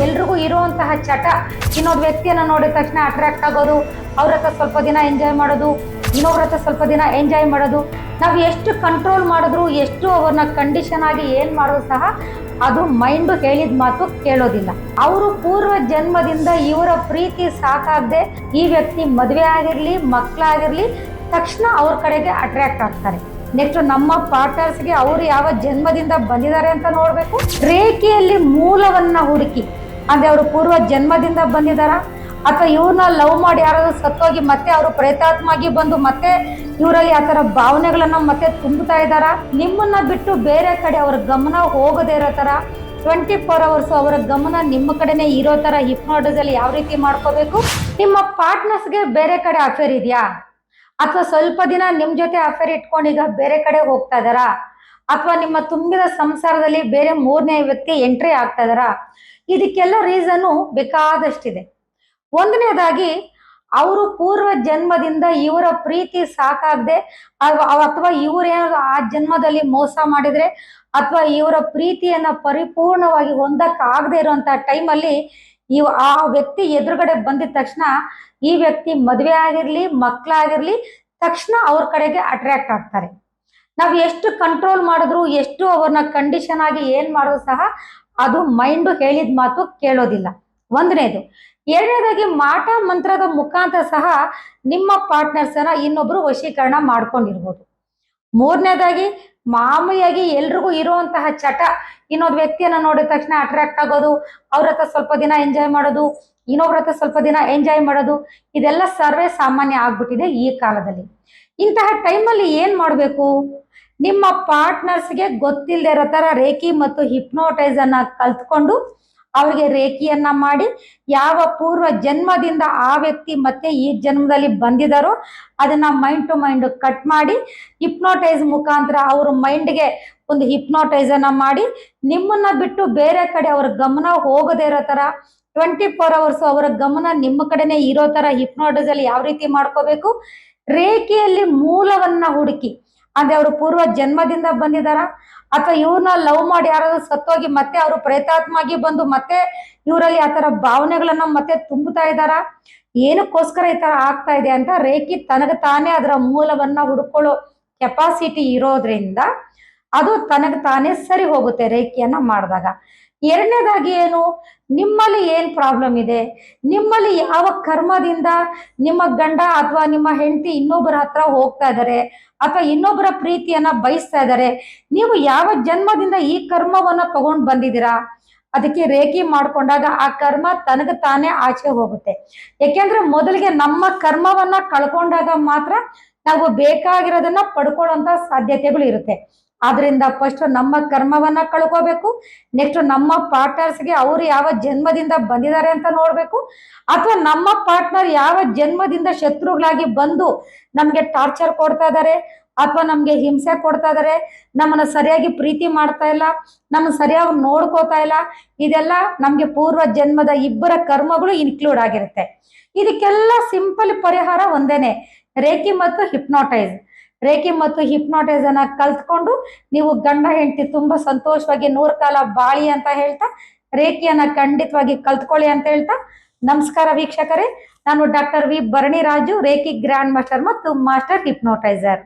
ಎಲ್ರಿಗೂ ಇರುವಂತಹ ಚಟ ಇನ್ನೊಬ್ಬ ವ್ಯಕ್ತಿಯನ್ನ ನೋಡಿದ ತಕ್ಷಣ ಅಟ್ರಾಕ್ಟ್ ಆಗೋದು, ಅವ್ರ ಹತ್ರ ಸ್ವಲ್ಪ ದಿನ ಎಂಜಾಯ್ ಮಾಡೋದು, ಇನ್ನೊಬ್ರ ಹತ್ರ ಸ್ವಲ್ಪ ದಿನ ಎಂಜಾಯ್ ಮಾಡೋದು. ನಾವು ಎಷ್ಟು ಕಂಟ್ರೋಲ್ ಮಾಡಿದ್ರು, ಎಷ್ಟು ಅವ್ರನ್ನ ಕಂಡೀಷನ್ ಆಗಿ ಏನು ಮಾಡೋದು ಸಹ ಅದು ಮೈಂಡು ಹೇಳಿದ ಮಾತು ಕೇಳೋದಿಲ್ಲ. ಅವರು ಪೂರ್ವ ಜನ್ಮದಿಂದ ಇವರ ಪ್ರೀತಿ ಸಾಕಾಗದೆ ಈ ವ್ಯಕ್ತಿ ಮದುವೆ ಆಗಿರಲಿ, ಮಕ್ಕಳಾಗಿರಲಿ ತಕ್ಷಣ ಅವ್ರ ಕಡೆಗೆ ಅಟ್ರಾಕ್ಟ್ ಆಗ್ತಾರೆ. ನೆಕ್ಸ್ಟ್ ನಮ್ಮ ಪಾರ್ಟ್ನರ್ಸ್ಗೆ ಅವರು ಯಾವ ಜನ್ಮದಿಂದ ಬಂದಿದ್ದಾರೆ ಅಂತ ನೋಡಬೇಕು. ರೇಖೆಯಲ್ಲಿ ಮೂಲವನ್ನ ಹುಡುಕಿ, ಅಂದರೆ ಅವರು ಪೂರ್ವ ಜನ್ಮದಿಂದ ಬಂದಿದ್ದಾರಾ, ಅಥವಾ ಇವ್ರನ್ನ ಲವ್ ಮಾಡಿ ಯಾರಾದ್ರೂ ಸತ್ತೋಗಿ ಮತ್ತೆ ಅವರು ಪ್ರೇತಾತ್ಮಾಗಿ ಬಂದು ಮತ್ತೆ ಇವರಲ್ಲಿ ಆ ಥರ ಭಾವನೆಗಳನ್ನ ಮತ್ತೆ ತುಂಬುತ್ತಾ ಇದ್ದಾರಾ, ನಿಮ್ಮನ್ನ ಬಿಟ್ಟು ಬೇರೆ ಕಡೆ ಅವ್ರ ಗಮನ ಹೋಗದೇ ಇರೋ ಥರ 24 hours ಅವರ ಗಮನ ನಿಮ್ಮ ಕಡೆನೇ ಇರೋ ಥರ ಹಿಪ್ನೋಟಿಸಲ್ಲಿ ಯಾವ ರೀತಿ ಮಾಡ್ಕೋಬೇಕು. ನಿಮ್ಮ ಪಾರ್ಟ್ನರ್ಸ್ಗೆ ಬೇರೆ ಕಡೆ ಅಫೇರ್ ಇದೆಯಾ, ಅಥವಾ ಸ್ವಲ್ಪ ದಿನ ನಿಮ್ಮ ಜೊತೆ ಅಫೇರ್ ಇಟ್ಕೊಂಡು ಈಗ ಬೇರೆ ಕಡೆ ಹೋಗ್ತಾ ಇದ್ದಾರಾ, ಅಥವಾ ನಿಮ್ಮ ತುಂಬಿದ ಸಂಸಾರದಲ್ಲಿ ಬೇರೆ 3ನೇ ವ್ಯಕ್ತಿ ಎಂಟ್ರಿ ಆಗ್ತಾ ಇದ್ದಾರಾ, ಇದಕ್ಕೆಲ್ಲ ರೀಸನ್ನು ಬೇಕಾದಷ್ಟಿದೆ. ಒಂದನೇದಾಗಿ ಅವರು ಪೂರ್ವ ಜನ್ಮದಿಂದ ಇವರ ಪ್ರೀತಿ ಸಾಕಾಗದೆ, ಅಥವಾ ಇವರೇನಾದ್ರು ಆ ಜನ್ಮದಲ್ಲಿ ಮೋಸ ಮಾಡಿದ್ರೆ, ಅಥವಾ ಇವರ ಪ್ರೀತಿಯನ್ನ ಪರಿಪೂರ್ಣವಾಗಿ ಹೊಂದಕ್ಕಾಗದೆ ಇರುವಂತ ಟೈಮಲ್ಲಿ ಆ ವ್ಯಕ್ತಿ ಎದುರುಗಡೆ ಬಂದಿದ ತಕ್ಷಣ ಈ ವ್ಯಕ್ತಿ ಮದುವೆ ಆಗಿರ್ಲಿ, ಮಕ್ಕಳಾಗಿರ್ಲಿ ತಕ್ಷಣ ಅವ್ರ ಕಡೆಗೆ ಅಟ್ರಾಕ್ಟ್ ಆಗ್ತಾರೆ. ನಾವು ಎಷ್ಟು ಕಂಟ್ರೋಲ್ ಮಾಡಿದ್ರು, ಎಷ್ಟು ಅವ್ರನ್ನ ಕಂಡೀಷನ್ ಆಗಿ ಏನ್ ಮಾಡೋದು ಸಹ ಅದು ಮೈಂಡು ಹೇಳಿದ ಮಾತು ಕೇಳೋದಿಲ್ಲ. ಒಂದನೇದು. ಎರಡನೇದಾಗಿ ಮಾಟ ಮಂತ್ರದ ಮುಖಾಂತರ ಸಹ ನಿಮ್ಮ ಪಾರ್ಟ್ನರ್ಸನ್ನ ಇನ್ನೊಬ್ರು ವಶೀಕರಣ ಮಾಡ್ಕೊಂಡಿರ್ಬೋದು. ಮೂರನೇದಾಗಿ ಮಾಮೂಲಿಯಾಗಿ ಎಲ್ರಿಗೂ ಇರುವಂತಹ ಚಟ, ಇನ್ನೊಂದು ವ್ಯಕ್ತಿಯನ್ನ ನೋಡಿದ ತಕ್ಷಣ ಅಟ್ರಾಕ್ಟ್ ಆಗೋದು, ಅವ್ರ ಹತ್ರ ಸ್ವಲ್ಪ ದಿನ ಎಂಜಾಯ್ ಮಾಡೋದು, ಇನ್ನೊಬ್ರ ಹತ್ರ ಸ್ವಲ್ಪ ದಿನ ಎಂಜಾಯ್ ಮಾಡೋದು, ಇದೆಲ್ಲ ಸರ್ವೇ ಸಾಮಾನ್ಯ ಆಗ್ಬಿಟ್ಟಿದೆ ಈ ಕಾಲದಲ್ಲಿ. ಇಂತಹ ಟೈಮಲ್ಲಿ ಏನ್ ಮಾಡಬೇಕು, ನಿಮ್ಮ ಪಾರ್ಟ್ನರ್ಸ್ಗೆ ಗೊತ್ತಿಲ್ಲದೆ ಇರೋ ತರ ರೇಖಿ ಮತ್ತು ಹಿಪ್ನೋಟೈಸ್ ಅನ್ನ ಕಲ್ತ್ಕೊಂಡು ಅವ್ರಿಗೆ ರೇಖಿಯನ್ನ ಮಾಡಿ, ಯಾವ ಪೂರ್ವ ಜನ್ಮದಿಂದ ಆ ವ್ಯಕ್ತಿ ಮತ್ತೆ ಈ ಜನ್ಮದಲ್ಲಿ ಬಂದಿದ್ದಾರೋ ಅದನ್ನ ಮೈಂಡ್ ಟು ಮೈಂಡ್ ಕಟ್ ಮಾಡಿ ಹಿಪ್ನೋಟೈಸ್ ಮುಖಾಂತರ ಅವ್ರ ಮೈಂಡ್ಗೆ ಒಂದು ಹಿಪ್ನೋಟೈಸ್ ಅನ್ನ ಮಾಡಿ, ನಿಮ್ಮನ್ನ ಬಿಟ್ಟು ಬೇರೆ ಕಡೆ ಅವ್ರ ಗಮನ ಹೋಗದೇ ಇರೋ ತರ 24 hours ಅವರ ಗಮನ ನಿಮ್ಮ ಕಡೆನೇ ಇರೋ ತರ ಹಿಪ್ನೋಟೈಸ್ ಅಲ್ಲಿ ಯಾವ ರೀತಿ ಮಾಡ್ಕೋಬೇಕು. ರೇಖೆಯಲ್ಲಿ ಮೂಲವನ್ನ ಹುಡುಕಿ, ಅಂದ್ರೆ ಅವರು ಪೂರ್ವ ಜನ್ಮದಿಂದ ಬಂದಿದ್ದಾರಾ, ಅಥವಾ ಇವ್ರನ್ನ ಲವ್ ಮಾಡಿ ಯಾರಾದ್ರೂ ಸತ್ತೋಗಿ ಮತ್ತೆ ಅವರು ಪ್ರೇತಾತ್ಮಾಗಿ ಬಂದು ಮತ್ತೆ ಇವರಲ್ಲಿ ಆ ಥರ ಭಾವನೆಗಳನ್ನ ಮತ್ತೆ ತುಂಬುತ್ತಾ ಇದ್ದಾರಾ, ಏನಕ್ಕೋಸ್ಕರ ಈ ಥರ ಆಗ್ತಾ ಇದೆ ಅಂತ ರೇಖಿ ತನಗೆ ತಾನೇ ಅದರ ಮೂಲವನ್ನ ಹುಡ್ಕೊಳ್ಳೋ ಕೆಪಾಸಿಟಿ ಇರೋದ್ರಿಂದ ಅದು ತನಗೆ ತಾನೇ ಸರಿ ಹೋಗುತ್ತೆ ರೇಖಿಯನ್ನ ಮಾಡಿದಾಗ. ಎರಡನೇದಾಗಿ ಏನು, ನಿಮ್ಮಲ್ಲಿ ಏನ್ ಪ್ರಾಬ್ಲಮ್ ಇದೆ, ನಿಮ್ಮಲ್ಲಿ ಯಾವ ಕರ್ಮದಿಂದ ನಿಮ್ಮ ಗಂಡ ಅಥವಾ ನಿಮ್ಮ ಹೆಂಡತಿ ಇನ್ನೊಬ್ಬರ ಹತ್ರ ಹೋಗ್ತಾ ಇದ್ದಾರೆ, ಅಥವಾ ಇನ್ನೊಬ್ಬರ ಪ್ರೀತಿಯನ್ನ ಬಯಸ್ತಾ ಇದ್ದಾರೆ, ನೀವು ಯಾವ ಜನ್ಮದಿಂದ ಈ ಕರ್ಮವನ್ನ ತಗೊಂಡು ಬಂದಿದ್ದೀರಾ, ಅದಕ್ಕೆ ರೇಖಿ ಮಾಡ್ಕೊಂಡಾಗ ಆ ಕರ್ಮ ತನಗೆ ತಾನೇ ಆಚೆ ಹೋಗುತ್ತೆ. ಯಾಕೆಂದ್ರೆ ಮೊದಲಿಗೆ ನಮ್ಮ ಕರ್ಮವನ್ನ ಕಳ್ಕೊಂಡಾಗ ಮಾತ್ರ ನಾವು ಬೇಕಾಗಿರೋದನ್ನ ಪಡ್ಕೊಳ್ಳುವಂತ ಸಾಧ್ಯತೆಗಳು ಇರುತ್ತೆ. ಆದ್ರಿಂದ ಫಸ್ಟ್ ನಮ್ಮ ಕರ್ಮವನ್ನ ಕಳ್ಕೋಬೇಕು. ನೆಕ್ಸ್ಟ್ ನಮ್ಮ ಪಾರ್ಟ್ನರ್ಸ್ಗೆ ಅವರು ಯಾವ ಜನ್ಮದಿಂದ ಬಂದಿದ್ದಾರೆ ಅಂತ ನೋಡ್ಬೇಕು, ಅಥವಾ ನಮ್ಮ ಪಾರ್ಟ್ನರ್ ಯಾವ ಜನ್ಮದಿಂದ ಶತ್ರುಗಳಾಗಿ ಬಂದು ನಮ್ಗೆ ಟಾರ್ಚರ್ ಕೊಡ್ತಾ ಇದ್ದಾರೆ, ಅಥವಾ ನಮ್ಗೆ ಹಿಂಸೆ ಕೊಡ್ತಾ ಇದ್ದಾರೆ, ನಮ್ಮನ್ನ ಸರಿಯಾಗಿ ಪ್ರೀತಿ ಮಾಡ್ತಾ ಇಲ್ಲ, ನಮ್ಮನ್ನ ಸರಿಯಾಗಿ ನೋಡ್ಕೋತಾ ಇಲ್ಲ, ಇದೆಲ್ಲ ನಮ್ಗೆ ಪೂರ್ವ ಜನ್ಮದ ಇಬ್ಬರ ಕರ್ಮಗಳು ಇನ್ಕ್ಲೂಡ್ ಆಗಿರುತ್ತೆ. ಇದಕ್ಕೆಲ್ಲ ಸಿಂಪಲ್ ಪರಿಹಾರ ಒಂದೇನೆ, ರೇಖಿ ಮತ್ತು ಹಿಪ್ನೋಟೈಸ್. ರೇಖಿ ಮತ್ತು ಹಿಪ್ನೋಟೈಸ್ ಅನ್ನ ಕಲ್ತ್ಕೊಂಡು ನೀವು ಗಂಡ ಹೆಂಡತಿ ತುಂಬಾ ಸಂತೋಷವಾಗಿ 100 ಕಾಲ ಬಾಳಿ ಅಂತ ಹೇಳ್ತಾ ರೇಖಿಯನ್ನ ಖಂಡಿತವಾಗಿ ಕಲ್ತ್ಕೊಳ್ಳಿ ಅಂತ ಹೇಳ್ತಾ, ನಮಸ್ಕಾರ ವೀಕ್ಷಕರೇ. ನಾನು doctor V Bharaniraju, reiki grand master ಮತ್ತು ಮಾಸ್ಟರ್ ಹಿಪ್ನೋಟೈಸರ್.